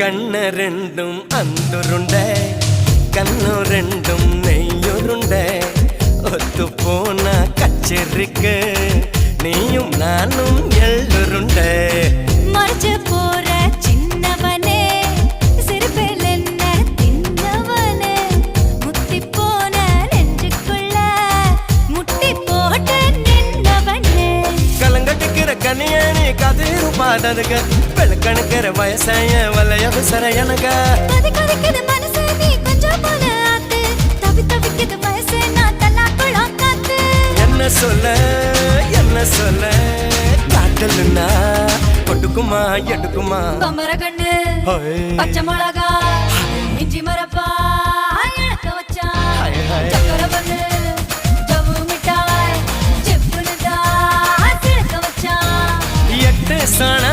கண்ண ரெண்டும் அந்துருண்டை கண்ணு ரெண்டும் நெய்யுருண்டை ஒத்து போன கச்சேரிக்கு நீயும் நானும் எள்ளுருண்டை மறைச்சு போற சின்னவனே சிறுபில் என்ன தின்னவனே முத்தி போன நெஞ்சுக்குள்ள முட்டி போட்டு நின்னவனே கலங்கட்டிக்கிற கனியணி கதிரு பாடதுக வெளுக்கணுக்கிற வயசாய வலைய விசர எனக கொதிக்குது மனசு நீ கொஞ்சம் போல ஆத்து தவிக்குது வயசு நான் தல்லாக்குளம் காத்து என்ன சொல்ல காட்டலுன்னா கொடுக்குமா எடுக்குமா பம்பர கண்ணு பச்சை மிளகா இஞ்சி மரப்பா இழக்க வச்சா சக்கர பண்ணு ஜவ்வு மிட்டாய் செப்புனுதா சிழக்க வச்சா எட்டு சன